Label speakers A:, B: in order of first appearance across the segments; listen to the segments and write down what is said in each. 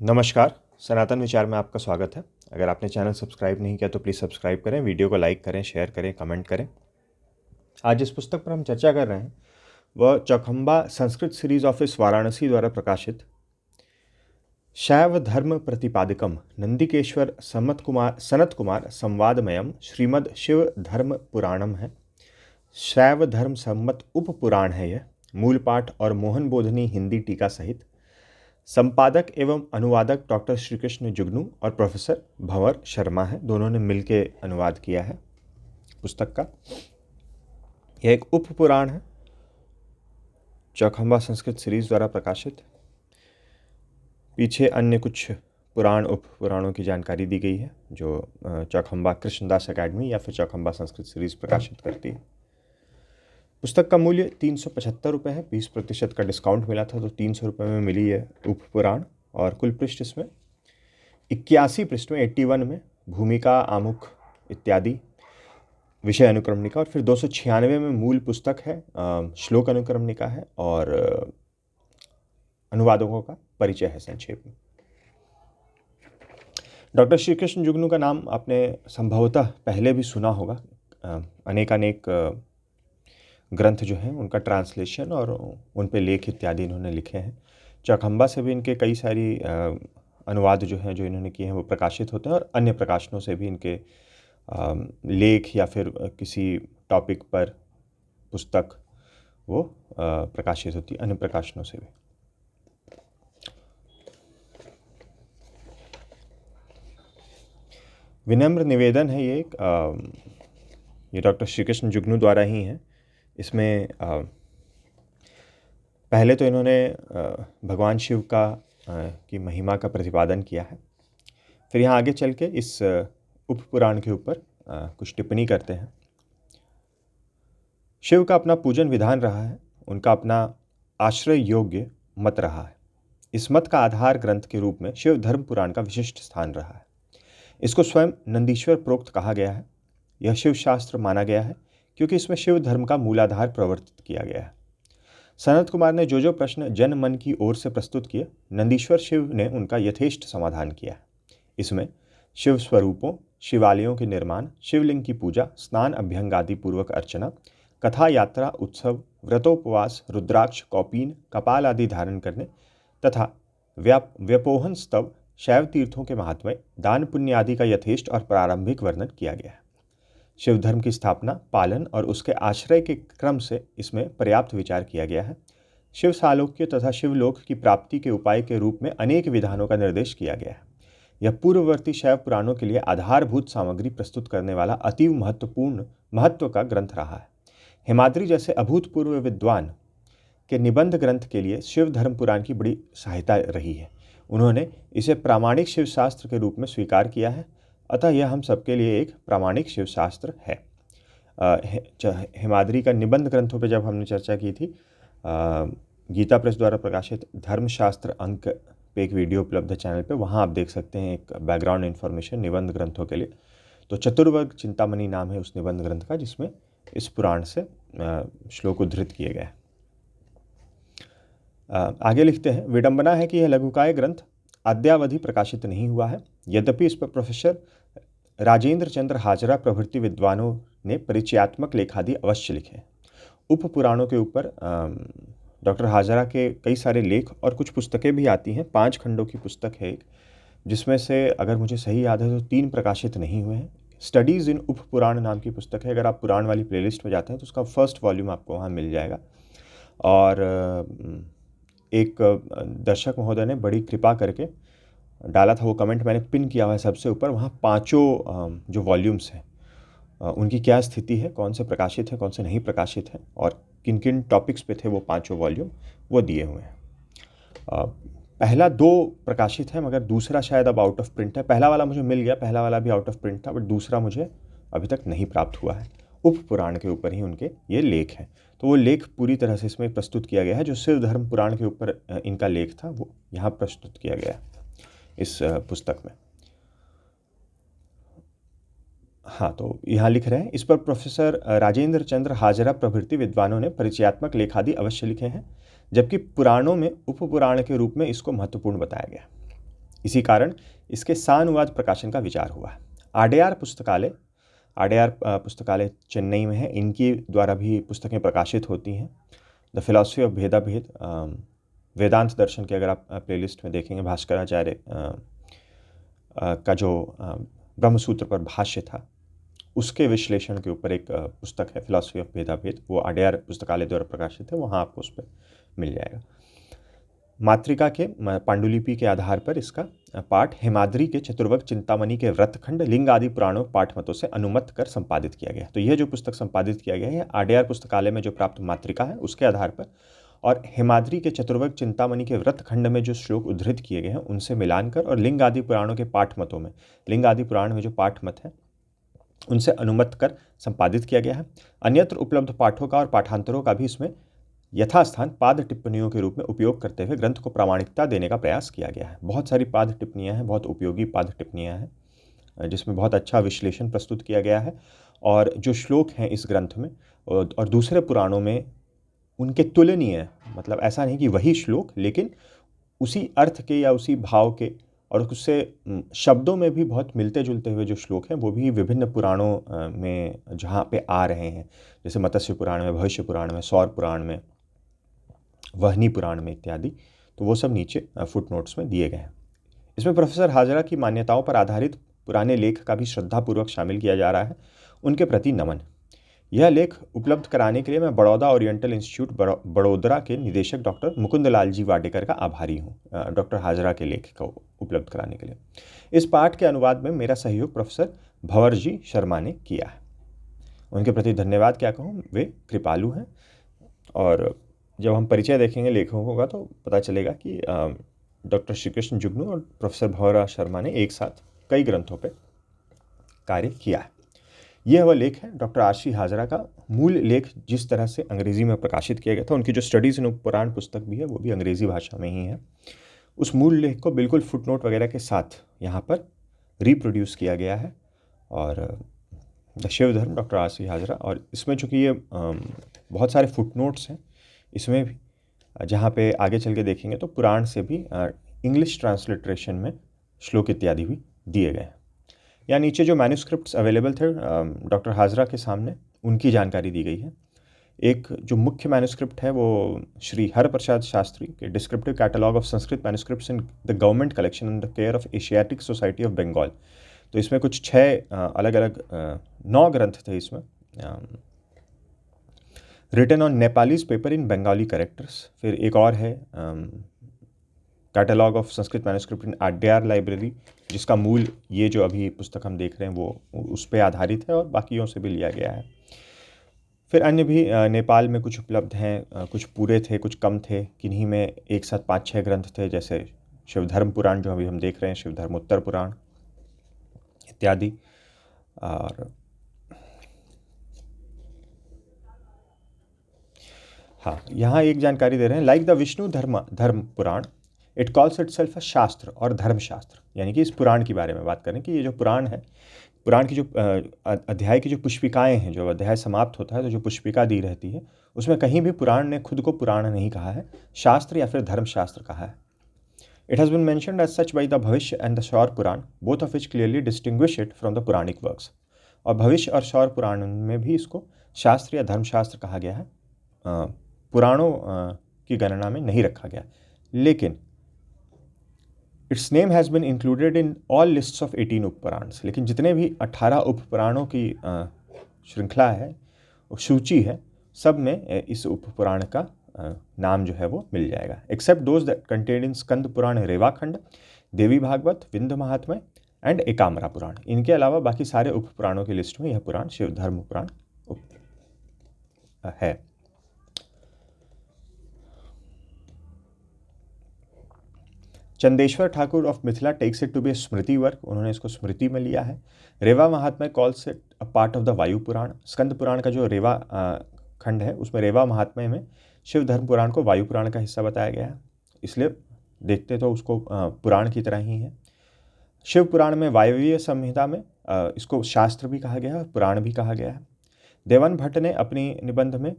A: नमस्कार, सनातन विचार में आपका स्वागत है। अगर आपने चैनल सब्सक्राइब नहीं किया तो प्लीज़ सब्सक्राइब करें, वीडियो को लाइक करें, शेयर करें, कमेंट करें। आज जिस पुस्तक पर हम चर्चा कर रहे हैं वह चौखंबा संस्कृत सीरीज ऑफिस वाराणसी द्वारा प्रकाशित शैव धर्म प्रतिपादकम नंदिकेश्वर सनत कुमार संवादमयम श्रीमद् शिव धर्म पुराणम है। शैव धर्म सम्मत उप पुराण है यह। मूल पाठ और मोहन बोधनी हिंदी टीका सहित। संपादक एवं अनुवादक डॉक्टर श्री कृष्ण जुगनू और प्रोफेसर भंवर शर्मा है। दोनों ने मिलकर अनुवाद किया है पुस्तक का। यह एक उप पुराण है, चौखंबा संस्कृत सीरीज द्वारा प्रकाशित। पीछे अन्य कुछ पुराण उप पुराणों की जानकारी दी गई है जो चौखंबा कृष्णदास अकेडमी या फिर चौखंबा संस्कृत सीरीज प्रकाशित करती है। पुस्तक का मूल्य 375 रुपये है। 20% का डिस्काउंट मिला था तो 300 रुपये में मिली है उप पुराण। और कुल पृष्ठ इसमें 81 पृष्ठ में 81 में भूमिका, आमुख इत्यादि विषय अनुक्रमणिका, और फिर 296 में मूल पुस्तक है, श्लोक अनुक्रमणिका है और अनुवादकों का परिचय है संक्षेप में। डॉक्टर श्री कृष्ण जुगनू का नाम आपने संभवतः पहले भी सुना होगा। अनेक ग्रंथ जो हैं उनका ट्रांसलेशन और उन पे लेख इत्यादि इन्होंने लिखे हैं। चौखंबा से भी इनके कई सारी अनुवाद जो हैं जो इन्होंने किए हैं वो प्रकाशित होते हैं, और अन्य प्रकाशनों से भी इनके लेख या फिर किसी टॉपिक पर पुस्तक वो प्रकाशित होती है अन्य प्रकाशनों से भी। विनम्र निवेदन है ये डॉक्टर श्री कृष्ण जुगनू द्वारा ही है। इसमें पहले तो इन्होंने भगवान शिव की महिमा का प्रतिपादन किया है। फिर यहाँ आगे चल के इस उप पुराण के ऊपर कुछ टिप्पणी करते हैं। शिव का अपना पूजन विधान रहा है, उनका अपना आश्रय योग्य मत रहा है। इस मत का आधार ग्रंथ के रूप में शिव धर्म पुराण का विशिष्ट स्थान रहा है। इसको स्वयं नंदीश्वर प्रोक्त कहा गया है। यह शिव शास्त्र माना गया है क्योंकि इसमें शिव धर्म का मूलाधार प्रवर्तित किया गया है। सनत कुमार ने जो प्रश्न जन मन की ओर से प्रस्तुत किए, नंदीश्वर शिव ने उनका यथेष्ट समाधान किया है। इसमें शिव स्वरूपों, शिवालयों के निर्माण, शिवलिंग की पूजा, स्नान अभ्यंग आदि पूर्वक अर्चना, कथा, यात्रा, उत्सव, व्रतोपवास, रुद्राक्ष, कौपीन, कपाल आदि धारण करने तथा व्यपोहन स्तव, शैव तीर्थों के महात्म्य, दान पुण्य आदि का यथेष्ट और प्रारंभिक वर्णन किया गया है। शिव धर्म की स्थापना, पालन और उसके आश्रय के क्रम से इसमें पर्याप्त विचार किया गया है। शिव सालोक्य तथा शिवलोक की प्राप्ति के उपाय के रूप में अनेक विधानों का निर्देश किया गया है। यह पूर्ववर्ती शैव पुराणों के लिए आधारभूत सामग्री प्रस्तुत करने वाला अतीव महत्व का ग्रंथ रहा है। हिमाद्री जैसे अभूतपूर्व विद्वान के निबंध ग्रंथ के लिए शिव धर्म पुराण की बड़ी सहायता रही है। उन्होंने इसे प्रामाणिक शिव शास्त्र के रूप में स्वीकार किया है, अतः यह हम सबके लिए एक प्रामाणिक शिव शास्त्र है। हिमाद्री का निबंध ग्रंथों पे जब हमने चर्चा की थी, गीता प्रेस द्वारा प्रकाशित धर्मशास्त्र अंक पे एक वीडियो उपलब्ध है चैनल पे, वहाँ आप देख सकते हैं एक बैकग्राउंड इन्फॉर्मेशन निबंध ग्रंथों के लिए। तो चतुर्वर्ग चिंतामणि नाम है उस निबंध ग्रंथ का, जिसमें इस पुराण से श्लोक उद्धृत किए गए। आगे लिखते हैं, विडंबना है कि यह लघुकाय ग्रंथ अद्यावधि प्रकाशित नहीं हुआ है। यद्यपि इस पर प्रोफेसर राजेंद्र चंद्र हाजरा प्रभृति विद्वानों ने परिचयात्मक लेखादि अवश्य लिखे हैं। उप पुराणों के ऊपर डॉक्टर हाजरा के कई सारे लेख और कुछ पुस्तकें भी आती हैं। 5 खंडों की पुस्तक है एक, जिसमें से अगर मुझे सही याद है तो 3 प्रकाशित नहीं हुए हैं। स्टडीज़ इन उप पुराण नाम की पुस्तक है। अगर आप पुराण वाली प्लेलिस्ट में जाते हैं तो उसका फर्स्ट वॉल्यूम आपको वहाँ मिल जाएगा। और एक दर्शक महोदय ने बड़ी कृपा करके डाला था, वो कमेंट मैंने पिन किया हुआ है सबसे ऊपर। वहाँ 5 जो वॉल्यूम्स हैं उनकी क्या स्थिति है, कौन से प्रकाशित है, कौन से नहीं प्रकाशित है, और किन किन टॉपिक्स पे थे वो 5 वॉल्यूम वो दिए हुए हैं। पहला 2 प्रकाशित है, मगर दूसरा शायद अब आउट ऑफ प्रिंट है। पहला वाला मुझे मिल गया, पहला वाला भी आउट ऑफ प्रिंट था, बट दूसरा मुझे अभी तक नहीं प्राप्त हुआ है। उप पुराण के ऊपर ही उनके ये लेख हैं। तो वो लेख पूरी तरह से इसमें प्रस्तुत किया गया है। जो शिव धर्म पुराण के ऊपर इनका लेख था वो यहाँ प्रस्तुत किया गया है इस पुस्तक में। हाँ, तो यहाँ लिख रहे हैं, इस पर प्रोफेसर राजेंद्र चंद्र हाजरा प्रभृति विद्वानों ने परिचयात्मक लेखादि अवश्य लिखे हैं, जबकि पुराणों में उप पुराण के रूप में इसको महत्वपूर्ण बताया गया। इसी कारण इसके सानुवाद प्रकाशन का विचार हुआ है। आड्यार पुस्तकालय चेन्नई में है, इनकी द्वारा भी पुस्तकें प्रकाशित होती हैं। द फिलॉसफी ऑफ भेदाभेद, वेदांत दर्शन के अगर आप प्लेलिस्ट में देखेंगे, भास्कराचार्य का जो ब्रह्मसूत्र पर भाष्य था उसके विश्लेषण के ऊपर एक पुस्तक है फिलॉसफी ऑफ भेदाभेद, वो आड्यार पुस्तकालय द्वारा प्रकाशित है, वहाँ आपको उस पर मिल जाएगा। मातृका के पांडुलिपि के आधार पर इसका पाठ हेमाद्री के चतुर्वर्ग चिंतामणि के व्रतखंड लिंग आदि पुराणों पाठ मतों से अनुमत कर संपादित किया गया। तो यह जो पुस्तक संपादित किया गया है आड्यार पुस्तकालय में जो प्राप्त मातृका है उसके आधार पर, और हेमाद्री के चतुर्वर्ग चिंतामणि के व्रतखंड में जो श्लोक उद्धृत किए गए हैं उनसे मिलान कर, और लिंग आदि पुराणों के पाठ मतों में, लिंग आदि पुराण में जो पाठ मत है उनसे अनुमत कर संपादित किया गया है। अन्यत्र उपलब्ध पाठों का और पाठांतरों का भी इसमें यथास्थान पाद टिप्पणियों के रूप में उपयोग करते हुए ग्रंथ को प्रामाणिकता देने का प्रयास किया गया है। बहुत सारी पाद टिप्पणियाँ हैं, बहुत उपयोगी पाद टिप्पणियाँ हैं जिसमें बहुत अच्छा विश्लेषण प्रस्तुत किया गया है, और जो श्लोक हैं इस ग्रंथ में और दूसरे पुराणों में उनके तुलनीय, मतलब ऐसा नहीं कि वही श्लोक लेकिन उसी अर्थ के या उसी भाव के और उससे शब्दों में भी बहुत मिलते जुलते हुए जो श्लोक हैं वो भी विभिन्न पुराणों में जहाँ पे आ रहे हैं, जैसे मत्स्य पुराण में, भविष्य पुराण में, सौर पुराण में, वहनी पुराण में इत्यादि। तो वो सब नीचे फुटनोट्स में दिए गए हैं। इसमें प्रोफेसर हाजरा की मान्यताओं पर आधारित पुराने लेख का भी श्रद्धापूर्वक शामिल किया जा रहा है। उनके प्रति नमन। यह लेख उपलब्ध कराने के लिए मैं बड़ौदा ओरिएंटल इंस्टीट्यूट बड़ोदरा के निदेशक डॉक्टर मुकुंद लाल जी वाडेकर का आभारी हूँ, डॉक्टर हाजरा के लेख को उपलब्ध कराने के लिए। इस पाठ के अनुवाद में मेरा सहयोग प्रोफेसर भंवर जी शर्मा ने किया है। उनके प्रति धन्यवाद क्या कहूँ, वे कृपालु हैं। और जब हम परिचय देखेंगे लेखकों का तो पता चलेगा कि डॉक्टर श्री कृष्ण जुगनू और प्रोफेसर भंवर शर्मा ने एक साथ कई ग्रंथों पर कार्य किया है। यह वह लेख है डॉक्टर आर.सी. हाजरा का। मूल लेख जिस तरह से अंग्रेजी में प्रकाशित किया गया था, उनकी जो स्टडीज़ इन पुराण पुस्तक भी है वो भी अंग्रेजी भाषा में ही है। उस मूल लेख को बिल्कुल फुटनोट वगैरह के साथ यहाँ पर रिप्रोड्यूस किया गया है। और द शिव धर्म डॉक्टर आर.सी. हाजरा, और इसमें चूँकि ये बहुत सारे फुटनोट्स हैं, इसमें भी जहाँ पे आगे चल के देखेंगे तो पुराण से भी इंग्लिश ट्रांसलिट्रेशन में श्लोक इत्यादि भी दिए गए हैं। या नीचे जो मैन्यूस्क्रिप्ट्स अवेलेबल थे डॉक्टर हाजरा के सामने, उनकी जानकारी दी गई है। एक जो मुख्य मैन्यूस्क्रिप्ट है वो श्री हरप्रसाद शास्त्री के descriptive catalogue of Sanskrit manuscripts in the government collection in the care of Asiatic Society of Bengal. तो इसमें कुछ 6 अलग अलग 9 ग्रंथ थे इसमें, written on Nepalese paper in Bengali characters. फिर एक और है catalogue of Sanskrit manuscript in Adyar library, जिसका मूल ये जो अभी पुस्तक हम देख रहे हैं वो उस पर आधारित है और बाकियों से भी लिया गया है। फिर अन्य भी नेपाल में कुछ उपलब्ध हैं, कुछ पूरे थे, कुछ कम थे, किन्हीं में एक साथ 5-6 ग्रंथ थे, जैसे शिवधर्म पुराण जो अभी हम देख रहे हैं, शिवधर्मोत्तर पुराण इत्यादि। और हाँ, यहाँ एक जानकारी दे रहे हैं, लाइक द विष्णु धर्म पुराण, इट कॉल्स इट सेल्फ अ शास्त्र और धर्मशास्त्र। यानी कि इस पुराण के बारे में बात करें कि ये जो पुराण है, पुराण की जो अध्याय की जो पुष्पिकाएँ हैं, जो अध्याय समाप्त होता है तो जो पुष्पिका दी रहती है, उसमें कहीं भी पुराण ने खुद को पुराण नहीं कहा है, शास्त्र या फिर धर्मशास्त्र कहा है। It has been mentioned as such by the Bhavishya and the Saura Purana, both of which clearly distinguish it from the Puranic works. और भविष्य और सौर पुराण में भी इसको शास्त्र या धर्मशास्त्र कहा गया है, पुराणों की गणना में नहीं रखा गया। लेकिन it's name has been included in all lists of 18 उपपुराण्स। लेकिन जितने भी 18 उपपुराणों की श्रृंखला है, सूची है, सब में इस उपपुराण का नाम जो है वो मिल जाएगा, except those that contained in Skanda Purana, Revakhanda, Devi Bhagavata, Vindhya Mahatmya and एकाम्बरा पुराण। इनके अलावा बाकी सारे उपपुराणों की लिस्ट में यह पुराण शिवधर्म पुराण है। Chandeshwar Thakur of Mithila takes it to be a smriti work, उन्होंने इसको स्मृति में लिया है। Reva Mahatmya calls it a part of the Vayu Purana. Skanda पुराण का जो रेवा खंड है उसमें रेवा महात्म्य में शिव धर्म पुराण को वायु पुराण का हिस्सा बताया गया है, इसलिए देखते तो उसको पुराण की तरह ही है। शिव पुराण में वायवीय संहिता में इसको शास्त्र भी कहा गया है, पुराण भी कहा गया है। देवन भट्ट ने अपनी निबंध में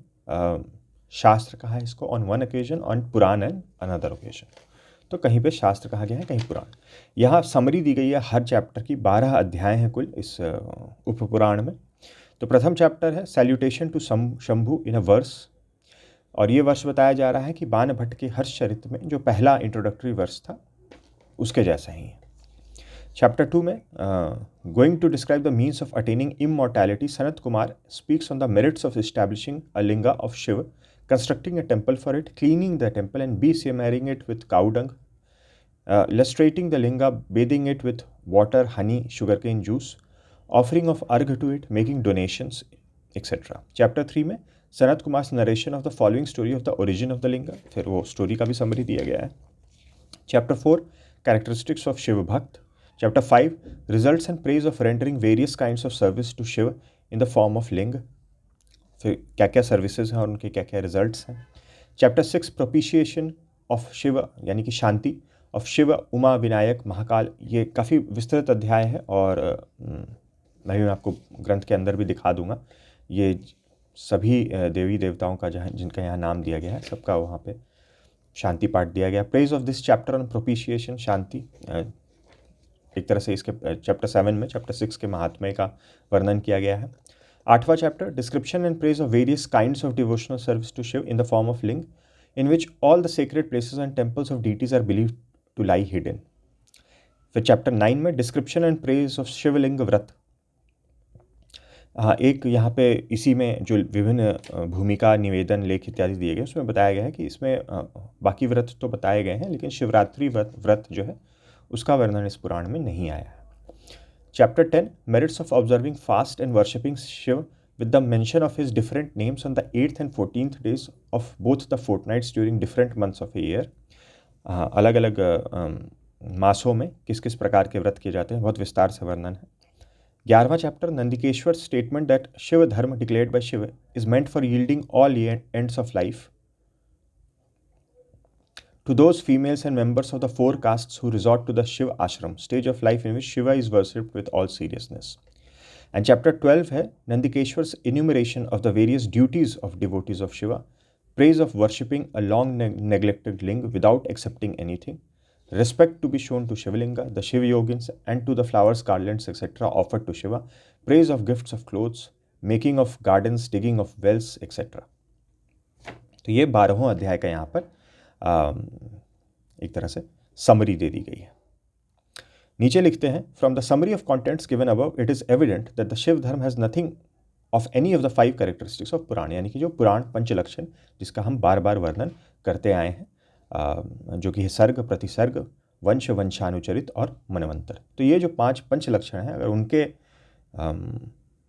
A: शास्त्र कहा है इसको on one occasion, on Purana and another occasion. तो कहीं पे शास्त्र कहा गया है, कहीं पुराण। यहाँ समरी दी गई है हर चैप्टर की। 12 अध्याय हैं कुल इस उपपुराण में। तो प्रथम चैप्टर है salutation to Shambhu in a verse, और ये वर्ष बताया जा रहा है कि बाण भट्ट के हर्षचरित में जो पहला इंट्रोडक्टरी वर्ष था उसके जैसा ही है। चैप्टर 2 में going to describe the means of attaining immortality, Sanat Kumar speaks on the merits of establishing a linga of Shiva, constructing a temple for it, cleaning the temple and besmearing it with cow dung, lustrating the linga, bathing it with water, honey, sugarcane juice, offering of argha to it, making donations etcetera. Chapter 3 में Sanat Kumar narration of the following story of the origin of the लिंगा, फिर वो story का भी summary दिया गया है। Chapter 4 characteristics of Shiva bhakta. Chapter 5 results and praise of rendering various kinds of service to Shiva in the form of linga, फिर क्या क्या सर्विसेज हैं और उनके क्या क्या रिजल्ट्स हैं। चैप्टर 6 प्रोपिशिएशन ऑफ शिव, यानी कि शांति ऑफ शिव, उमा, विनायक, महाकाल। ये काफ़ी विस्तृत अध्याय है और मैं भी आपको ग्रंथ के अंदर भी दिखा दूंगा। ये सभी देवी देवताओं का जहाँ जिनका यहाँ नाम दिया गया है सबका वहाँ पे शांति पाठ दिया गया। Praise of this chapter on propitiation, शांति, एक तरह से इसके चैप्टर 7 में चैप्टर 6 के महात्म्य का वर्णन किया गया है। 8वां chapter description and praise of various kinds of devotional service to Shiva in the form of linga, in which all the sacred places and temples of deities are believed to lie hidden. फिर chapter 9 में description and praise of Shivalinga vrata. हाँ, एक यहाँ पे इसी में जो विभिन्न भूमिका, निवेदन, लेख इत्यादि दिए गए उसमें बताया गया है कि इसमें बाकी व्रत तो बताए गए हैं लेकिन शिवरात्रि व्रत जो है उसका वर्णन इस पुराण में नहीं आया है। Chapter 10 merits of observing fast and worshipping Shiva with the mention of his different names on the 8th and 14th days of both the fortnights during different months of a year। अलग अलग मासों में किस किस प्रकार के व्रत किए जाते हैं, बहुत विस्तार से वर्णन है। 11वां chapter Nandikeshvara statement that Shiva Dharma declared by Shiva is meant for yielding all ends of life to those females and members of the 4 castes who resort to the Shiv ashram, stage of life in which Shiva is worshipped with all seriousness। And chapter 12 है Nandikeshwar's enumeration of the various duties of devotees of Shiva, praise of worshipping a long neglected ling without accepting anything, respect to be shown to Shivalinga, the Shiv yogins, and to the flowers, garlands, etc. offered to Shiva, praise of gifts of clothes, making of gardens, digging of wells, etc. तो ये 12वां अध्याय का यहाँ पर एक तरह से summary दे दी गई है। नीचे लिखते हैं from the summary of contents given above it is evident that the Shiva Dharma has nothing of any of the 5 characteristics of Purana, यानी कि जो पुराण पंचलक्षण जिसका हम बार बार वर्णन करते आए हैं, जो कि है सर्ग, प्रतिसर्ग, वंश, वंशानुचरित और मनवंतर। तो ये जो 5 पंचलक्षण हैं अगर उनके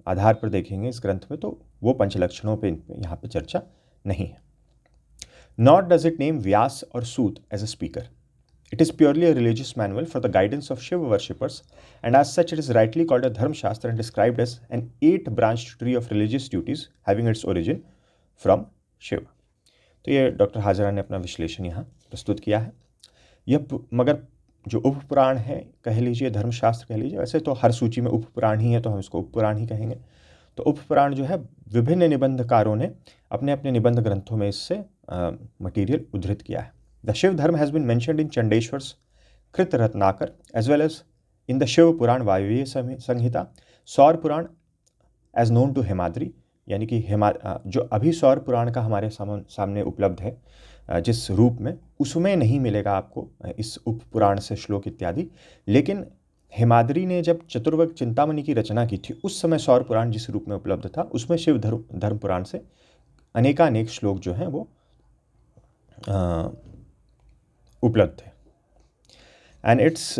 A: आधार पर देखेंगे इस ग्रंथ में तो वो पंचलक्षणों पे यहाँ पे चर्चा नहीं है। Nor does it name Vyas or Sut as a speaker. It is purely a religious manual for the guidance of Shiva worshippers, and as such it is rightly called a Dharma Shastra and described as an 8-branched tree of religious duties having its origin from Shiva। तो ये doctor Hazra ने अपना विश्लेषण यहाँ प्रस्तुत किया है। यह मगर जो उपपुराण है कह लीजिए, धर्मशास्त्र कह लीजिए, वैसे तो हर सूची में उपपुराण ही है तो हम इसको उपपुराण ही कहेंगे। तो उपपुराण जो है विभिन्न निबंधकारों ने अपने अपने निबंध ग्रंथों में इससे मटीरियल उद्धृत किया है। The Shiva Dharma has been mentioned in Chandeshvara's Krita Ratnakara as well as in the Shiva Purana Vayaviya Samhita, Saura Purana as known to Hemadri, यानी कि जो अभी सौर पुराण का हमारे सामने उपलब्ध है जिस रूप में, उसमें नहीं मिलेगा आपको इस उपपुराण से श्लोक इत्यादि। लेकिन हेमाद्री ने जब चतुर्वर्ग चिंतामणि की रचना की थी उस समय सौर पुराण जिस रूप में उपलब्ध था उसमें शिव धर्म पुराण से अनेकानेक श्लोक जो हैं वो उपलब्ध थे। And its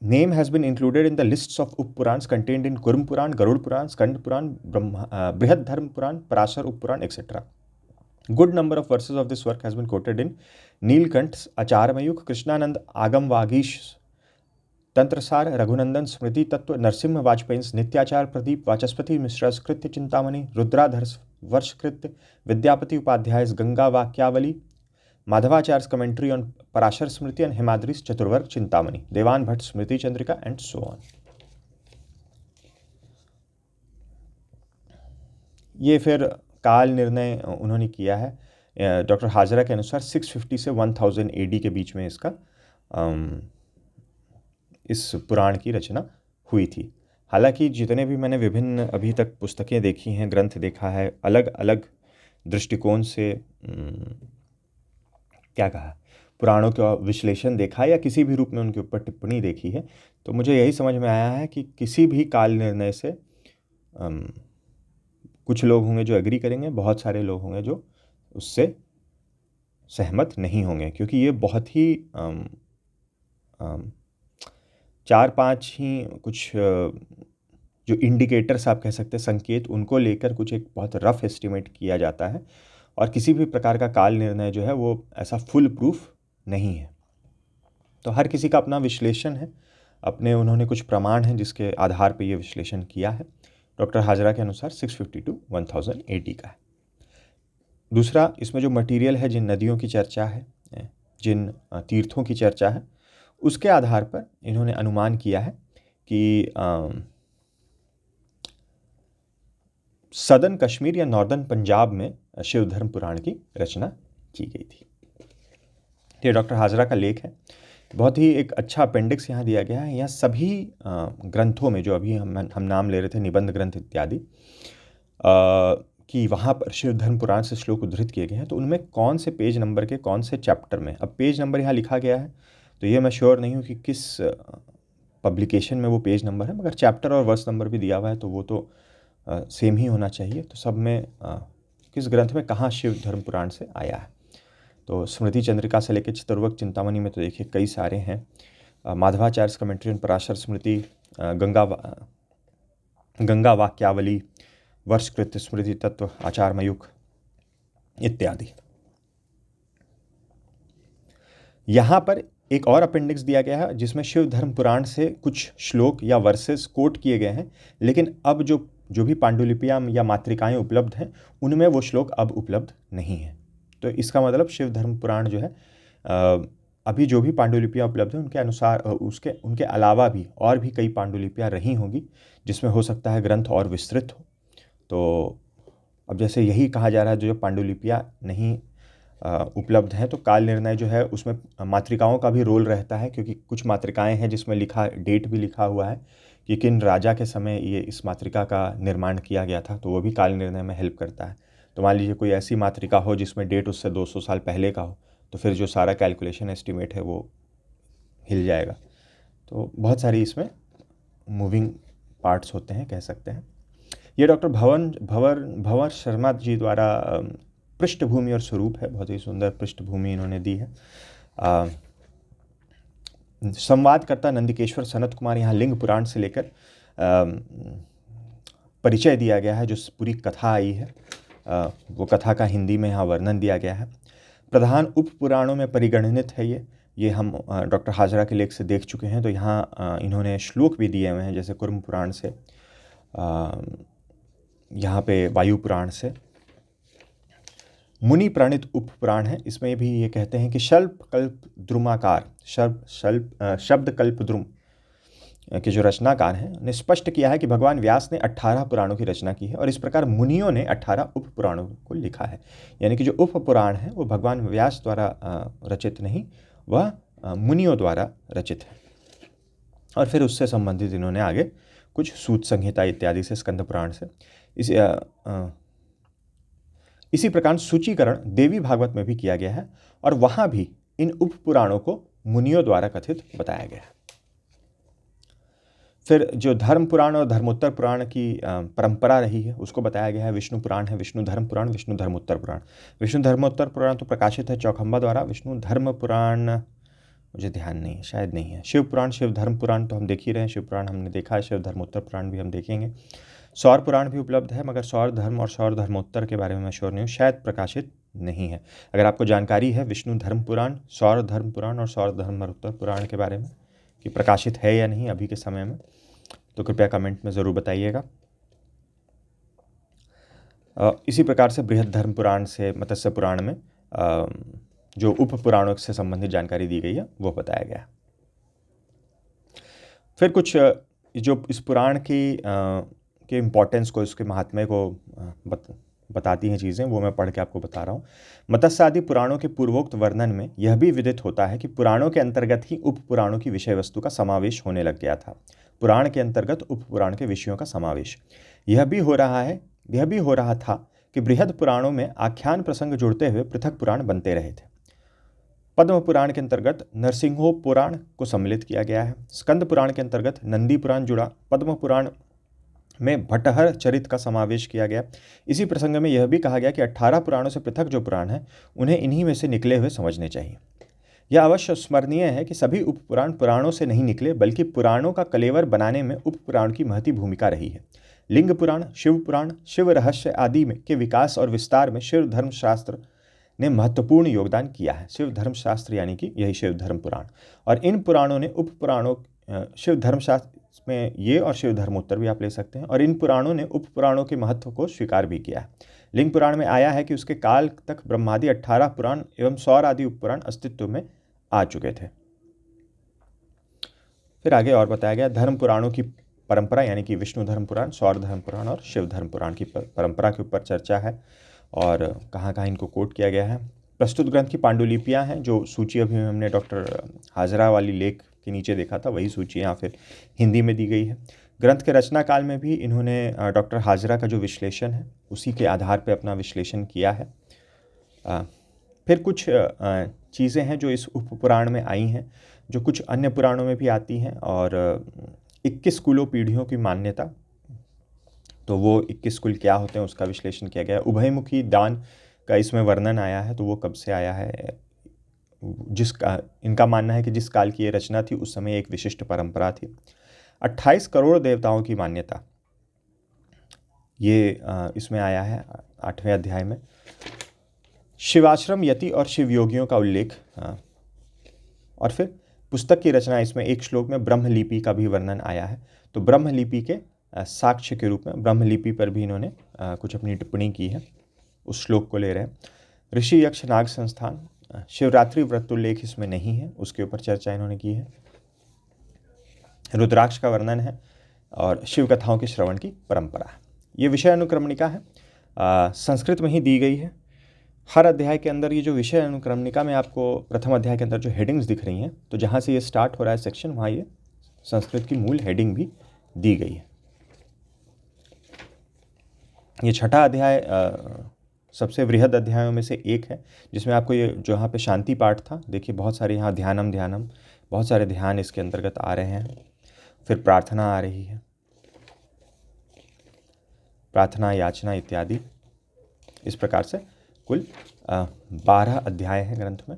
A: name has been included in the lists of Upapuranas contained in Kurma Purana, Garuda Purana, Skanda Purana, Brihad Dharma Purana, Parashara Upapurana etcetera. Good number of verses of this work has been quoted in Nilakantha, Acharyamayukha, Krishnananda, Agama Vagisha, तंत्रसार, Raghunandan, स्मृति तत्व, Narasimha Vajpayee, नित्याचार Pradeep, Vachaspati Mishra Kritya Chintamani, Rudradhara Varshakritya, Vidyapati Upadhyaya Ganga Vakyavali, Madhavacharya commentary on Parashara Smriti and Hemadri's Chaturvarga Chintamani, Devana Bhatta Smriti Chandrika and so on. ये फिर काल निर्णय उन्होंने किया है डॉक्टर हाजरा के अनुसार 650 से 1000 AD के बीच में इस पुराण की रचना हुई थी। हालांकि जितने भी मैंने विभिन्न अभी तक पुस्तकें देखी हैं, ग्रंथ देखा है, अलग अलग दृष्टिकोण से क्या कहा, पुराणों का विश्लेषण देखा या किसी भी रूप में उनके ऊपर टिप्पणी देखी है, तो मुझे यही समझ में आया है कि किसी भी काल निर्णय से कुछ लोग होंगे जो एग्री करेंगे, बहुत सारे लोग होंगे जो उससे सहमत नहीं होंगे, क्योंकि ये बहुत ही 4-5 ही कुछ जो इंडिकेटर्स आप कह सकते हैं, संकेत, उनको लेकर कुछ एक बहुत रफ एस्टिमेट किया जाता है, और किसी भी प्रकार का काल निर्णय जो है वो ऐसा फुल प्रूफ नहीं है। तो हर किसी का अपना विश्लेषण है, उन्होंने कुछ प्रमाण हैं जिसके आधार पर ये विश्लेषण किया है। डॉक्टर हाजरा के अनुसार 650 to 1000 AD का है। दूसरा, इसमें जो मटेरियल है, जिन नदियों की चर्चा है, जिन तीर्थों की चर्चा है, उसके आधार पर इन्होंने अनुमान किया है कि सदर्न कश्मीर या नॉर्दर्न पंजाब में शिव धर्म पुराण की रचना की गई थी। ये डॉक्टर हाजरा का लेख है। बहुत ही एक अच्छा अपेंडिक्स यहाँ दिया गया है। यहाँ सभी ग्रंथों में जो अभी हम नाम ले रहे थे, निबंध ग्रंथ इत्यादि, कि वहाँ पर शिव धर्म पुराण से श्लोक उद्धृत किए गए हैं, तो उनमें कौन से पेज नंबर के कौन से चैप्टर में, अब पेज नंबर यहाँ लिखा गया है तो ये मैं श्योर नहीं हूँ कि किस पब्लिकेशन में वो पेज नंबर है, मगर चैप्टर और वर्स नंबर भी दिया हुआ है, तो वो तो सेम ही होना चाहिए। तो सब में किस ग्रंथ में कहाँ शिव धर्म पुराण से आया है। तो स्मृति चंद्रिका से लेकर चतुर्वर्ग चिंतामणि में तो देखिए कई सारे हैं। माधवाचार्य कमेंट्री ऑन पराशर स्मृति, गंगा वाक्यावली, वर्षकृत स्मृति तत्व, आचार मयूख इत्यादि। यहाँ पर एक और अपेंडिक्स दिया गया है जिसमें शिव धर्म पुराण से कुछ श्लोक या वर्सेस कोट किए गए हैं, लेकिन अब जो भी पांडुलिपियाँ या मातृकाएँ उपलब्ध हैं उनमें वो श्लोक अब उपलब्ध नहीं हैं। तो इसका मतलब शिव धर्म पुराण जो है, अभी जो भी पांडुलिपियाँ उपलब्ध हैं उनके अनुसार उनके अलावा भी और भी कई पांडुलिपियाँ रही होंगी जिसमें हो सकता है ग्रंथ और विस्तृत हो। तो अब जैसे यही कहा जा रहा है, जो पांडुलिपियाँ नहीं उपलब्ध हैं, तो काल निर्णय जो है उसमें मातृकाओं का भी रोल रहता है, क्योंकि कुछ मातृकाएं हैं जिसमें डेट भी लिखा हुआ है कि किन राजा के समय ये इस मातृका का निर्माण किया गया था, तो वो भी काल निर्णय में हेल्प करता है। तो मान लीजिए कोई ऐसी मातृका हो जिसमें डेट उससे 200 साल पहले का हो, तो फिर जो सारा कैलकुलेशन एस्टिमेट है वो हिल जाएगा। तो बहुत सारी इसमें मूविंग पार्ट्स होते हैं, कह सकते हैं। ये डॉक्टर भंवर शर्मा जी द्वारा पृष्ठभूमि और स्वरूप है, बहुत ही सुंदर पृष्ठभूमि इन्होंने दी है। संवादकर्ता नंदिकेश्वर सनत कुमार, यहाँ लिंग पुराण से लेकर परिचय दिया गया है, जो पूरी कथा आई है वो कथा का हिंदी में यहाँ वर्णन दिया गया है। प्रधान उप पुराणों में परिगणित है ये हम डॉक्टर हाजरा के लेख से देख चुके हैं। तो यहाँ इन्होंने श्लोक भी दिए हुए हैं, जैसे कुर्म पुराण से, यहाँ पे वायु पुराण से। मुनि प्रणीत उप पुराण है, इसमें भी ये कहते हैं कि शल्प कल्प द्रुमाकार, शब्द कल्प द्रुम के जो रचनाकार हैं ने स्पष्ट किया है कि भगवान व्यास ने 18 पुराणों की रचना की है, और इस प्रकार मुनियों ने 18 उप पुराणों को लिखा है। यानी कि जो उप पुराण है वो भगवान व्यास द्वारा रचित नहीं, वह मुनियों द्वारा रचित है। और फिर उससे संबंधित इन्होंने आगे कुछ सूत संहिता इत्यादि से, स्कंद पुराण से, इसी प्रकार सूचीकरण देवी भागवत में भी किया गया है, और वहाँ भी इन उप पुराणों को मुनियों द्वारा कथित बताया गया है। फिर जो धर्म पुराण और धर्मोत्तर पुराण की परंपरा रही है उसको बताया गया है। विष्णु पुराण है, विष्णु धर्म पुराण, विष्णु धर्मोत्तर पुराण। विष्णु धर्मोत्तर पुराण तो प्रकाशित है चौखंबा द्वारा। विष्णु धर्म पुराण मुझे ध्यान नहीं है, शायद नहीं है। शिव पुराण, शिव धर्म पुराण तो हम देख ही रहे हैं, शिव पुराण हमने देखा है, शिव धर्मोत्तर पुराण भी हम देखेंगे। सौर पुराण भी उपलब्ध है, मगर सौर धर्म और सौर धर्मोत्तर के बारे में मैं श्योर नहीं हूँ, शायद प्रकाशित नहीं है। अगर आपको जानकारी है विष्णु धर्म पुराण, सौर धर्म पुराण और सौर धर्मोत्तर पुराण के बारे में कि प्रकाशित है या नहीं अभी के समय में, तो कृपया कमेंट में ज़रूर बताइएगा। इसी प्रकार से बृहद धर्म पुराण से मत्स्य पुराण में जो उप पुराणों से संबंधित जानकारी दी गई है वो बताया गया। फिर कुछ जो इस पुराण के इम्पोर्टेंस को, इसके महात्म्य को बताती हैं चीज़ें, वो मैं पढ़ के आपको बता रहा हूँ। मत्स्य आदि पुराणों के पूर्वोक्त वर्णन में यह भी विदित होता है कि पुराणों के अंतर्गत ही उपपुराणों की विषय वस्तु का समावेश होने लग गया था। पुराण के अंतर्गत उपपुराण के विषयों का समावेश यह भी हो रहा था कि बृहद पुराणों में आख्यान प्रसंग जुड़ते हुए पृथक पुराण बनते रहे थे। पद्म पुराण के अंतर्गत नरसिंहोपुराण को सम्मिलित किया गया है। स्कंद पुराण के अंतर्गत नंदी पुराण जुड़ा। पद्म पुराण में भट्टहर चरित का समावेश किया गया। इसी प्रसंग में यह भी कहा गया कि 18 पुराणों से पृथक जो पुराण हैं उन्हें इन्हीं में से निकले हुए समझने चाहिए। यह अवश्य स्मरणीय है कि सभी उपपुराण पुराणों से नहीं निकले, बल्कि पुराणों का कलेवर बनाने में उपपुराण की महती भूमिका रही है। लिंग पुराण, शिव पुराण, शिव रहस्य आदि में के विकास और विस्तार में शिव धर्मशास्त्र ने महत्वपूर्ण योगदान किया है। शिव धर्मशास्त्र यानी कि यही शिव धर्म पुराण, और इन पुराणों ने उपपुराणों शिव धर्मशास्त्र में ये और शिव धर्मोत्तर भी आप ले सकते हैं, और इन पुराणों ने उपपुराणों के महत्व को स्वीकार भी किया है। लिंग पुराण में आया है कि उसके काल तक ब्रह्मादि 18 पुराण एवं सौर आदि उपपुराण अस्तित्व में आ चुके थे। फिर आगे और बताया गया धर्म पुराणों की परंपरा, यानी कि विष्णु धर्म पुराण, सौर धर्म पुराण और शिव धर्म पुराण की परंपरा के ऊपर चर्चा है और कहाँ कहाँ इनको कोट किया गया है। प्रस्तुत ग्रंथ की पांडुलिपियाँ हैं, जो सूची अभी हमने डॉक्टर हाजरा वाली लेख के नीचे देखा था, वही सूची यहाँ फिर हिंदी में दी गई है। ग्रंथ के रचना काल में भी इन्होंने डॉक्टर हाजरा का जो विश्लेषण है उसी के आधार पर अपना विश्लेषण किया है। फिर कुछ चीज़ें हैं जो इस उपपुराण में आई हैं, जो कुछ अन्य पुराणों में भी आती हैं, और 21 कुलों पीढ़ियों की मान्यता, तो वो 21 कुल क्या होते हैं उसका विश्लेषण किया गया। उभयमुखी दान का इसमें वर्णन आया है, तो वो कब से आया है, जिसका इनका मानना है कि जिस काल की ये रचना थी उस समय एक विशिष्ट परंपरा थी। 28 करोड़ देवताओं की मान्यता, ये इसमें आया है 8वें अध्याय में। शिवाश्रम, यति और शिव योगियों का उल्लेख, और फिर पुस्तक की रचना, इसमें एक श्लोक में ब्रह्मलिपि का भी वर्णन आया है। तो ब्रह्मलिपि के साक्ष्य के रूप में ब्रह्मलिपि पर भी इन्होंने कुछ अपनी टिप्पणी की है, उस श्लोक को ले रहे हैं। ऋषि यक्ष नाग संस्थान, शिवरात्रि व्रतोल्लेख इसमें नहीं है, उसके ऊपर चर्चा इन्होंने की है। रुद्राक्ष का वर्णन है और शिव कथाओं के श्रवण की परंपरा है। ये विषय अनुक्रमणिका है, संस्कृत में ही दी गई है। हर अध्याय के अंदर ये जो विषय अनुक्रमणिका में आपको प्रथम अध्याय के अंदर जो हेडिंग्स दिख रही हैं, तो जहाँ से ये स्टार्ट हो रहा है सेक्शन, वहाँ ये संस्कृत की मूल हेडिंग भी दी गई है। ये छठा अध्याय सबसे वृहद अध्यायों में से एक है, जिसमें आपको ये जो यहाँ पे शांति पाठ था, देखिए बहुत सारे यहाँ ध्यानम बहुत सारे ध्यान इसके अंतर्गत आ रहे हैं। फिर प्रार्थना आ रही है, प्रार्थना, याचना इत्यादि। इस प्रकार से कुल 12 अध्याय हैं ग्रंथ में।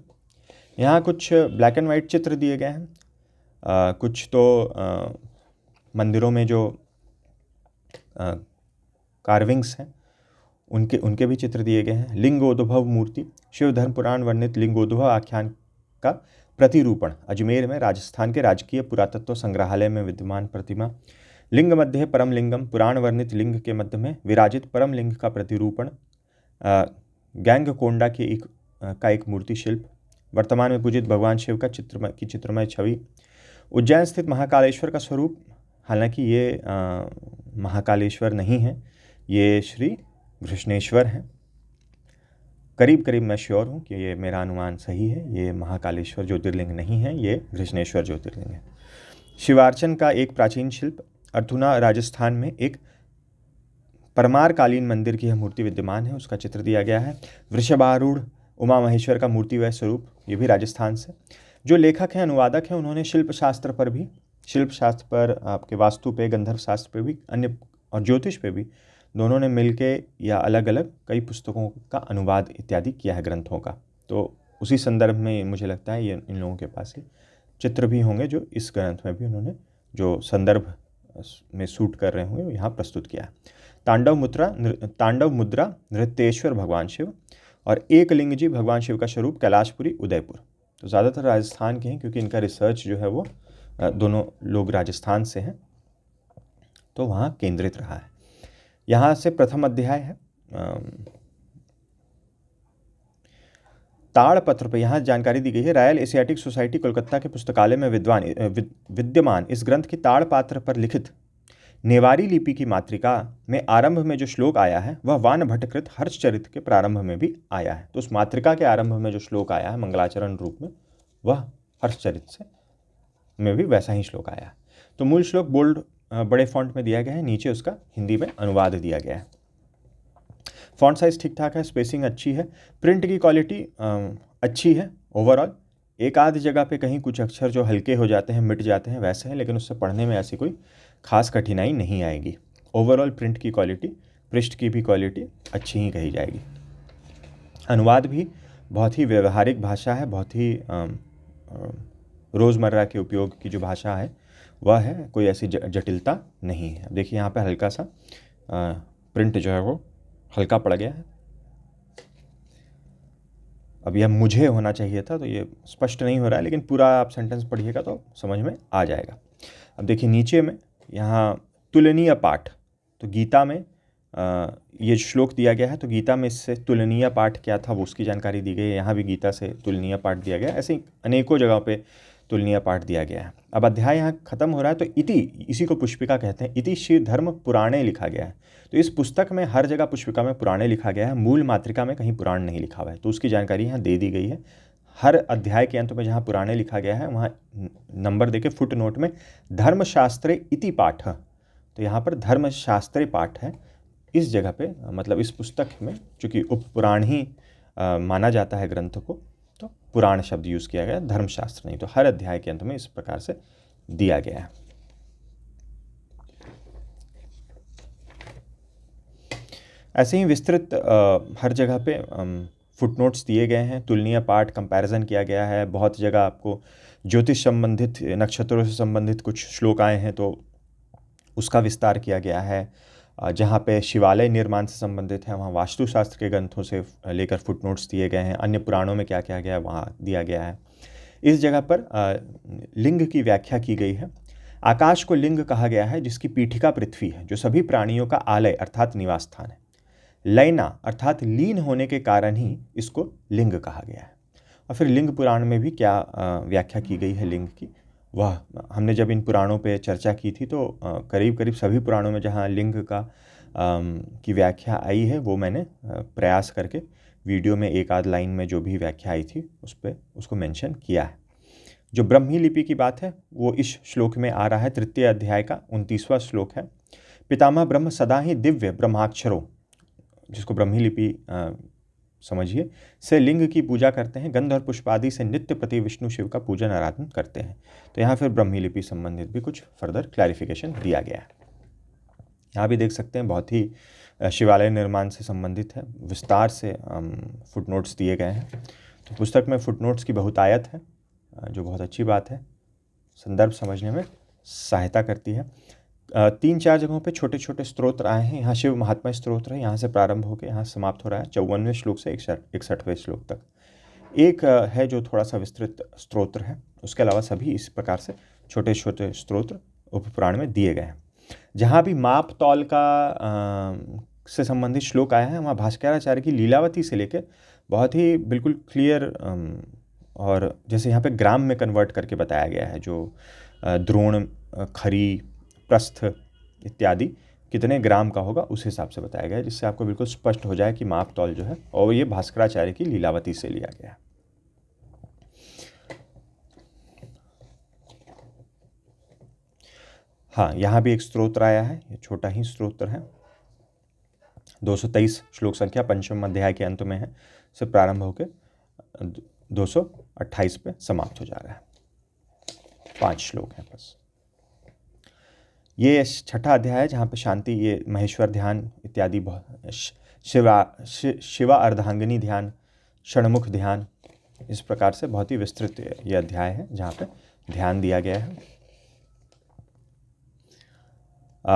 A: यहाँ कुछ ब्लैक एंड वाइट चित्र दिए गए हैं, कुछ तो मंदिरों में जो कार्विंग्स हैं उनके भी चित्र दिए गए हैं। लिंगोद्भव मूर्ति, शिव धर्म पुराण वर्णित लिंगोद्भव आख्यान का प्रतिरूपण, अजमेर में राजस्थान के राजकीय पुरातत्व संग्रहालय में विद्यमान प्रतिमा। लिंग मध्य परम लिंगम, पुराण वर्णित लिंग के मध्य में विराजित परम लिंग का प्रतिरूपण, गैंगकोंडा का एक मूर्ति शिल्प। वर्तमान में पूजित भगवान शिव का चित्रमय छवि। उज्जैन स्थित महाकालेश्वर का स्वरूप, हालांकि ये महाकालेश्वर नहीं है, ये श्री घृष्णेश्वर हैं। करीब करीब मैं श्योर हूँ कि ये मेरा अनुमान सही है, ये महाकालेश्वर ज्योतिर्लिंग नहीं है, ये घृष्णेश्वर ज्योतिर्लिंग है। शिवार्चन का एक प्राचीन शिल्प, अर्थुना राजस्थान में एक परमार कालीन मंदिर की यह मूर्ति विद्यमान है, उसका चित्र दिया गया है। वृषभारूढ़ उमा महेश्वर का मूर्ति व स्वरूप, ये भी राजस्थान से। जो लेखक हैं, अनुवादक हैं, उन्होंने शिल्प शास्त्र पर, आपके वास्तु पे, गंधर्व शास्त्र पे भी, अन्य और ज्योतिष पे भी, दोनों ने मिलके या अलग अलग कई पुस्तकों का अनुवाद इत्यादि किया है ग्रंथों का। तो उसी संदर्भ में मुझे लगता है ये इन लोगों के पास ये चित्र भी होंगे जो इस ग्रंथ में भी उन्होंने जो संदर्भ में सूट कर रहे होंगे यहाँ प्रस्तुत किया है। तांडव मुद्रा नृत्येश्वर भगवान शिव, और एक लिंग जी भगवान शिव का स्वरूप कैलाशपुरी उदयपुर। तो ज़्यादातर राजस्थान के हैं, क्योंकि इनका रिसर्च जो है वो दोनों लोग राजस्थान से हैं, तो वहाँ केंद्रित रहा है। यहाँ से प्रथम अध्याय है। ताड़पत्र पर यहाँ जानकारी दी गई है। रॉयल एशियाटिक सोसाइटी कोलकाता के पुस्तकालय में विद्यमान इस ग्रंथ की ताड़पत्र पर लिखित नेवारी लिपि की मातृका में आरंभ में जो श्लोक आया है वह वानभट्टकृत हर्षचरित के प्रारंभ में भी आया है। तो उस मातृका के आरंभ में जो श्लोक आया है मंगलाचरण रूप में, वह हर्षचरित से में भी वैसा ही श्लोक आया है। तो मूल श्लोक बोल्ड बड़े फॉन्ट में दिया गया है, नीचे उसका हिंदी में अनुवाद दिया गया है। फॉन्ट साइज ठीक ठाक है, स्पेसिंग अच्छी है, प्रिंट की क्वालिटी अच्छी है ओवरऑल। एक आध जगह पे कहीं कुछ अक्षर जो हल्के हो जाते हैं, मिट जाते हैं, वैसे हैं, लेकिन उससे पढ़ने में ऐसी कोई खास कठिनाई नहीं आएगी। ओवरऑल प्रिंट की क्वालिटी, पृष्ठ की भी क्वालिटी अच्छी ही कही जाएगी। अनुवाद भी बहुत ही व्यवहारिक भाषा है, बहुत ही रोज़मर्रा के उपयोग की जो भाषा है वह है, कोई ऐसी जटिलता नहीं है। देखिए यहाँ पे हल्का सा प्रिंट जो है वो हल्का पड़ गया है। अब यह मुझे होना चाहिए था, तो ये स्पष्ट नहीं हो रहा है, लेकिन पूरा आप सेंटेंस पढ़िएगा तो समझ में आ जाएगा। अब देखिए नीचे में यहाँ तुलनीय पाठ, तो गीता में ये श्लोक दिया गया है, तो गीता में इससे तुलनीय पाठ क्या था वो उसकी जानकारी दी गई है। यहाँ भी गीता से तुलनीय पाठ दिया गया है, ऐसे ही अनेकों जगह पे तुलनीय पाठ दिया गया है। अब अध्याय यहाँ खत्म हो रहा है, तो इति, इसी को पुष्पिका कहते हैं। इति श्री धर्म पुराणे लिखा गया है। तो इस पुस्तक में हर जगह पुष्पिका में पुराणे लिखा गया है, मूल मातृका में कहीं पुराण नहीं लिखा हुआ है, तो उसकी जानकारी यहाँ दे दी गई है। हर अध्याय के अंत में जहाँ पुराणे लिखा गया है वहाँ नंबर देके फुट नोट में धर्मशास्त्रे इति पाठ, तो यहाँ पर धर्मशास्त्रे पाठ है इस जगह पे, मतलब इस पुस्तक में चूँकि उपपुराण ही माना जाता है ग्रंथ को, तो पुराण शब्द यूज़ किया गया, धर्मशास्त्र नहीं। तो हर अध्याय के अंत में इस प्रकार से दिया गया है। ऐसे ही विस्तृत हर जगह पे फुटनोट्स दिए गए हैं, तुलनीय पाठ कंपैरिजन किया गया है। बहुत जगह आपको ज्योतिष संबंधित, नक्षत्रों से संबंधित कुछ श्लोक आए हैं तो उसका विस्तार किया गया है। जहाँ पे शिवालय निर्माण से संबंधित है वहाँ वास्तुशास्त्र के ग्रंथों से लेकर फुटनोट्स दिए गए हैं। अन्य पुराणों में क्या क्या गया है वहाँ दिया गया है। इस जगह पर लिंग की व्याख्या की गई है। आकाश को लिंग कहा गया है जिसकी पीठिका पृथ्वी है, जो सभी प्राणियों का आलय अर्थात निवास स्थान है। लयना अर्थात लीन होने के कारण ही इसको लिंग कहा गया है। और फिर लिंग पुराण में भी क्या व्याख्या की गई है लिंग की, वह हमने जब इन पुराणों पे चर्चा की थी तो करीब करीब सभी पुराणों में जहाँ लिंग का की व्याख्या आई है वो मैंने प्रयास करके वीडियो में एक आध लाइन में जो भी व्याख्या आई थी उस पर उसको मेंशन किया है। जो ब्रह्मी लिपि की बात है वो इस श्लोक में आ रहा है, तृतीय अध्याय का 29वां श्लोक है। पितामह ब्रह्म सदा ही दिव्य ब्रह्माक्षरों, जिसको ब्रह्मी लिपि समझिए, से लिंग की पूजा करते हैं। गंध और पुष्प आदि से नित्य प्रति विष्णु शिव का पूजन आराधन करते हैं। तो यहाँ फिर ब्रह्मी लिपि संबंधित भी कुछ फर्दर क्लैरिफिकेशन दिया गया है। यहाँ भी देख सकते हैं बहुत ही शिवालय निर्माण से संबंधित है, विस्तार से फुटनोट्स दिए गए हैं। तो पुस्तक में फुटनोट्स की बहुतायत है, जो बहुत अच्छी बात है, संदर्भ समझने में सहायता करती है। 3-4 जगहों पे छोटे छोटे स्तोत्र आए हैं। यहाँ शिव महात्मा स्तोत्र है, यहाँ से प्रारंभ होकर यहाँ समाप्त हो रहा है 54वें श्लोक से 61वें श्लोक तक। एक है जो थोड़ा सा विस्तृत स्तोत्र है, उसके अलावा सभी इस प्रकार से छोटे छोटे स्तोत्र उपपुराण में दिए गए हैं। जहाँ भी माप तौल का से संबंधित श्लोक आया है वहाँ भास्कराचार्य की लीलावती से लेकर बहुत ही बिल्कुल क्लियर, और जैसे यहाँ पे ग्राम में कन्वर्ट करके बताया गया है, जो द्रोण, खरी, प्रस्थ इत्यादि कितने ग्राम का होगा उस हिसाब से बताया गया है, जिससे आपको बिल्कुल स्पष्ट हो जाए कि माप तौल जो है, और ये भास्कराचार्य की लीलावती से लिया गया है। हाँ, यहाँ भी एक स्तोत्र आया है, ये छोटा ही स्तोत्र है, 223 श्लोक संख्या, 5वें अध्याय के अंत में है, से प्रारंभ होकर 228 पे समाप्त हो जा रहा है। 5 श्लोक हैं बस। ये 6ठा अध्याय है जहाँ पे शांति, ये महेश्वर ध्यान इत्यादि, शिवा अर्धांगिनी ध्यान, षणमुख ध्यान, इस प्रकार से बहुत ही विस्तृत ये अध्याय है जहाँ पे ध्यान दिया गया है।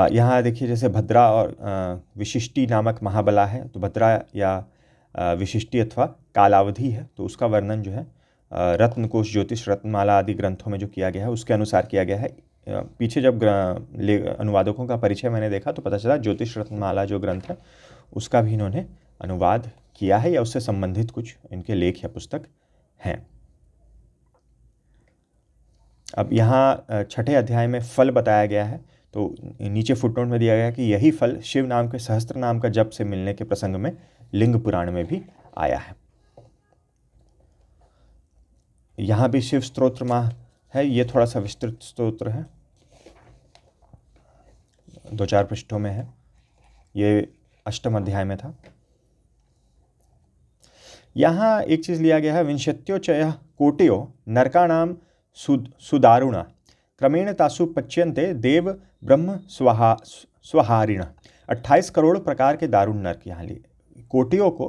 A: यहाँ देखिए जैसे भद्रा और विशिष्टि नामक महाबला है, तो भद्रा या विशिष्टि अथवा कालावधि है, तो उसका वर्णन जो है रत्नकोश, ज्योतिष रत्नमाला आदि ग्रंथों में जो किया गया है उसके अनुसार किया गया है। पीछे जब अनुवादकों का परिचय मैंने देखा तो पता चला ज्योतिष रत्नमाला जो ग्रंथ है उसका भी इन्होंने अनुवाद किया है या उससे संबंधित कुछ इनके लेख या पुस्तक हैं। अब यहाँ 6ठे अध्याय में फल बताया गया है। तो नीचे फुटनोट में दिया गया है कि यही फल शिव नाम के सहस्त्र नाम का जप से मिलने के प्रसंग में लिंग पुराण में भी आया है। यहाँ भी शिव स्तोत्र माह है, ये थोड़ा सा विस्तृत स्तोत्र है, 2-4 पृष्ठों में है, ये 8वें अध्याय में था। यहाँ एक चीज़ लिया गया है, विंशत्योचय कोटियो नरकाणाम सुदारुणा क्रमेण तासु पच्यन्ते देव ब्रह्म स्वहारिण। 28 करोड़ प्रकार के दारुण नरक यहाँ लिए, कोटियों को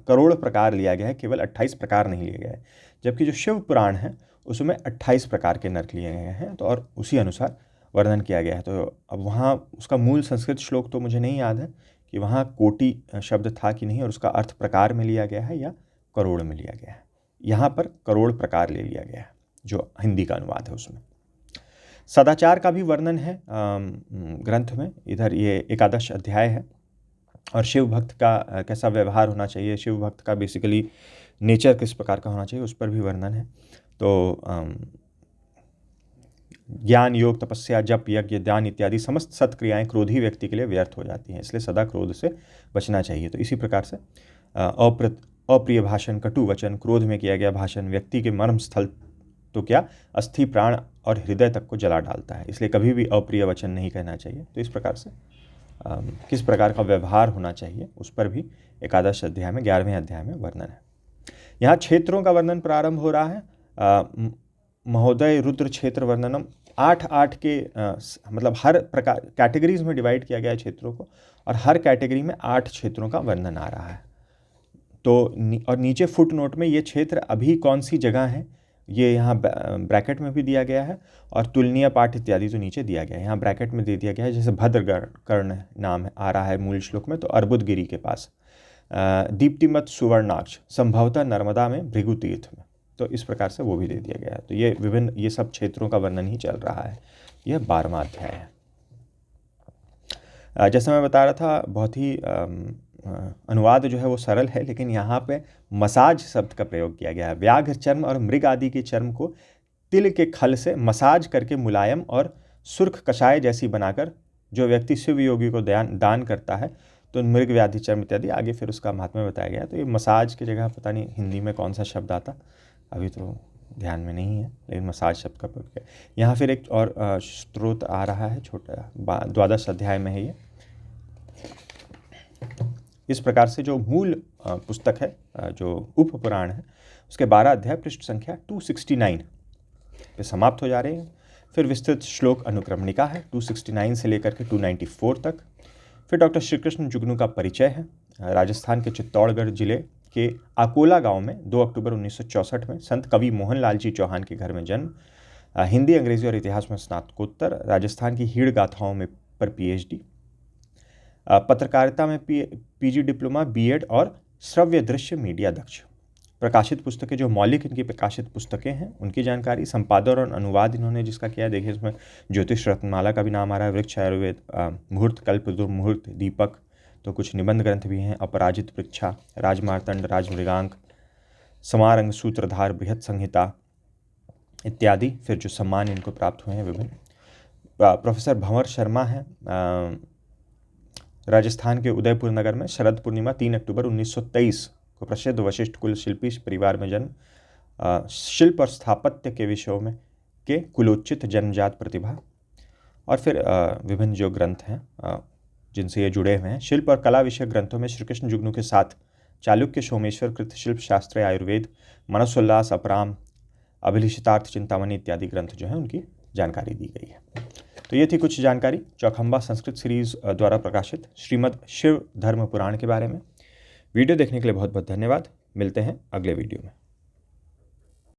A: करोड़ प्रकार लिया गया है, केवल 28 प्रकार नहीं लिए गए हैं, जबकि जो शिव पुराण है उसमें 28 प्रकार के नरक लिए गए हैं, तो और उसी अनुसार वर्णन किया गया है। तो अब वहाँ उसका मूल संस्कृत श्लोक तो मुझे नहीं याद है कि वहाँ कोटि शब्द था कि नहीं, और उसका अर्थ प्रकार में लिया गया है या करोड़ में लिया गया है। यहाँ पर करोड़ प्रकार ले लिया गया है, जो हिंदी का अनुवाद है उसमें। सदाचार का भी वर्णन है ग्रंथ में। इधर ये 11 अध्याय है, और शिव भक्त का कैसा व्यवहार होना चाहिए, शिव भक्त का बेसिकली नेचर किस प्रकार का होना चाहिए, उस पर भी वर्णन है। तो ज्ञान, योग, तपस्या, जप, यज्ञ, दान इत्यादि समस्त सत्क्रियाएं क्रोधी व्यक्ति के लिए व्यर्थ हो जाती हैं, इसलिए सदा क्रोध से बचना चाहिए। तो इसी प्रकार से अप्रिय भाषण, कटु वचन, क्रोध में किया गया भाषण व्यक्ति के मर्म स्थल तो क्या अस्थि, प्राण और हृदय तक को जला डालता है, इसलिए कभी भी अप्रिय वचन नहीं कहना चाहिए। तो इस प्रकार से किस प्रकार का व्यवहार होना चाहिए उस पर भी 11 अध्याय में 11वें अध्याय में वर्णन है। यहाँ क्षेत्रों का वर्णन प्रारंभ हो रहा है। महोदय रुद्र क्षेत्र वर्णनम 8 के मतलब हर प्रकार कैटेगरीज में डिवाइड किया गया है क्षेत्रों को, और हर कैटेगरी में 8 क्षेत्रों का वर्णन आ रहा है। तो और नीचे फुट नोट में ये क्षेत्र अभी कौन सी जगह है ये यहाँ ब्रैकेट में भी दिया गया है, और तुलनीय पाठ इत्यादि तो नीचे दिया गया है। यहाँ ब्रैकेट में दे दिया गया है, जैसे भद्रकर्ण नाम आ रहा है मूल श्लोक में, तो अर्बुदगिरी के पास, दीप्तिमत सुवर्णाक्ष संभवतः नर्मदा में, भृगु तीर्थ में, तो इस प्रकार से वो भी दे दिया गया है। तो ये विभिन्न ये सब क्षेत्रों का वर्णन ही चल रहा है। यह 12वां अध्याय है। जैसा मैं बता रहा था, बहुत ही अनुवाद जो है वो सरल है, लेकिन यहाँ पे मसाज शब्द का प्रयोग किया गया है। व्याघ्र चर्म और मृग आदि के चर्म को तिल के खल से मसाज करके मुलायम और सुर्ख कषाय जैसी बनाकर जो व्यक्ति शिव योगी को दान करता है, तो मृग व्याधि चर्म इत्यादि, आगे फिर उसका महात्म्य बताया गया। तो ये मसाज की जगह पता नहीं हिंदी में कौन सा शब्द आता, अभी तो ध्यान में नहीं है, लेकिन मसाज शब्द का प्रयोग किया। यहाँ फिर एक और स्त्रोत आ रहा है, छोटा 12 अध्याय में है ये। इस प्रकार से जो मूल पुस्तक है, जो उप पुराण है, उसके 12 अध्याय पृष्ठ संख्या 269 पे समाप्त हो जा रहे हैं। फिर विस्तृत श्लोक अनुक्रमणिका है 269 से लेकर के 294 तक। फिर डॉक्टर श्री कृष्ण जुगनू का परिचय है। राजस्थान के चित्तौड़गढ़ जिले के अकोला गांव में 2 अक्टूबर 1964 में संत कवि मोहनलाल जी चौहान के घर में जन्म। हिंदी, अंग्रेजी और इतिहास में स्नातकोत्तर। राजस्थान की हीड़ गाथाओं में पर PhD। पत्रकारिता में PG डिप्लोमा, BEd और श्रव्य दृश्य मीडिया दक्ष। प्रकाशित पुस्तकें, जो मौलिक इनकी प्रकाशित पुस्तकें हैं उनकी जानकारी, संपादन और अनुवाद इन्होंने जिसका किया, देखिए इसमें ज्योतिष रत्नमाला का भी नाम आ रहा है, वृक्ष आयुर्वेद, मुहूर्त, कल्प, दुर्मुहूर्त, दीपक, तो कुछ निबंध ग्रंथ भी हैं, अपराजित पृच्छा, राजमार्तंड, राजमृगांक, समारंग, सूत्रधार, बृहत संहिता इत्यादि। फिर जो सम्मान इनको प्राप्त हुए हैं विभिन्न। प्रोफेसर भंवर शर्मा हैं, राजस्थान के उदयपुर नगर में शरद पूर्णिमा 3 अक्टूबर 1923 को प्रसिद्ध वशिष्ठ कुल शिल्पी परिवार में जन्म। शिल्प और स्थापत्य के विषयों में के कुलोचित जन्मजात प्रतिभा। और फिर विभिन्न जो ग्रंथ हैं जिनसे ये जुड़े हुए हैं, शिल्प और कला विषय ग्रंथों में श्री कृष्ण जुगनू के साथ चालुक्य, सोमेश्वर कृत शिल्प शास्त्र, आयुर्वेद, मनसोल्लास, अपराम, अभिलिषितार्थ, चिंतामणि इत्यादि ग्रंथ जो हैं उनकी जानकारी दी गई है। तो ये थी कुछ जानकारी चौखंबा संस्कृत सीरीज द्वारा प्रकाशित श्रीमद् शिव धर्म पुराण के बारे में। वीडियो देखने के लिए बहुत बहुत धन्यवाद। मिलते हैं अगले वीडियो में।